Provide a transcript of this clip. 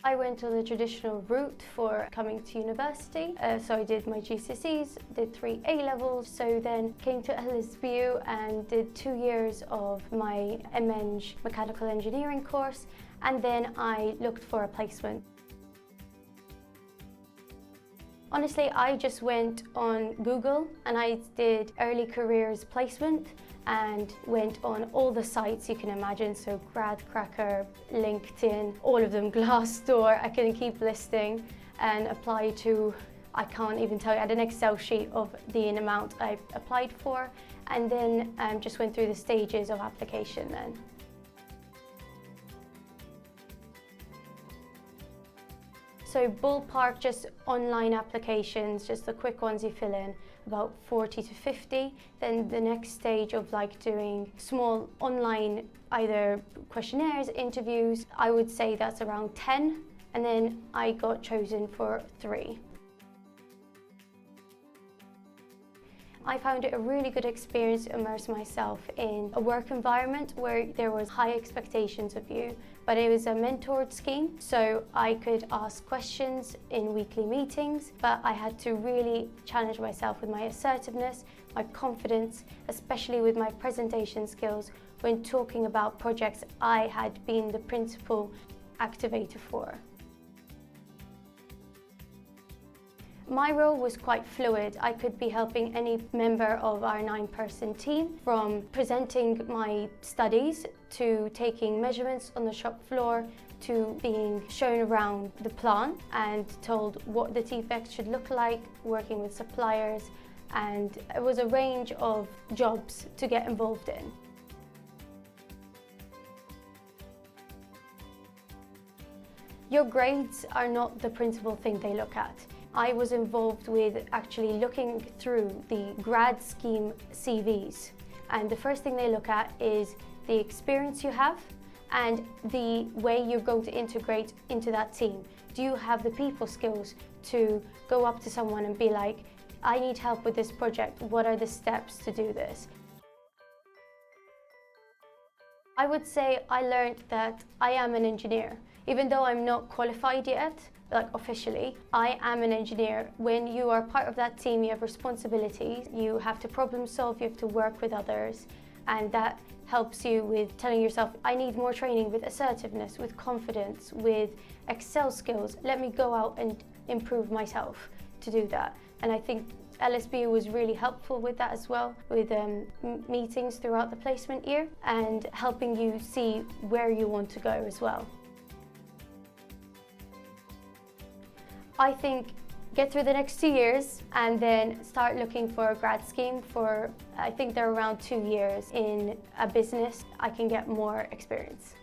I went on the traditional route for coming to university. So I did my GCSEs, did 3 A-levels, so then came to LSBU and did 2 years of my MEng mechanical engineering course, and then I looked for a placement. Honestly, I just went on Google and I did early careers placement and went on all the sites you can imagine, so GradCracker, LinkedIn, all of them, Glassdoor, I can keep listing, and applied to, I can't even tell you, I had an Excel sheet of the amount I applied for, and then just went through the stages of application then. So ballpark, just online applications, just the quick ones you fill in, about 40 to 50. Then the next stage of like doing small online, either questionnaires, interviews, I would say that's around 10. And then I got chosen for 3. I found it a really good experience to immerse myself in a work environment where there was high expectations of you, but it was a mentored scheme, so I could ask questions in weekly meetings, but I had to really challenge myself with my assertiveness, my confidence, especially with my presentation skills when talking about projects I had been the principal activator for. My role was quite fluid. I could be helping any member of our 9-person team, from presenting my studies to taking measurements on the shop floor to being shown around the plant and told what the defects should look like, working with suppliers, and it was a range of jobs to get involved in. Your grades are not the principal thing they look at. I was involved with actually looking through the grad scheme CVs, and the first thing they look at is the experience you have and the way you're going to integrate into that team. Do you have the people skills to go up to someone and be like, I need help with this project, what are the steps to do this? I would say I learned that I am an engineer. Even though I'm not qualified yet, like officially, I am an engineer. When you are part of that team, you have responsibilities, you have to problem solve, you have to work with others, and that helps you with telling yourself, I need more training with assertiveness, with confidence, with Excel skills. Let me go out and improve myself to do that. And I think LSBU was really helpful with that as well, with meetings throughout the placement year and helping you see where you want to go as well. I think get through the next 2 years and then start looking for a grad scheme for, I think they're around 2 years in a business. I can get more experience.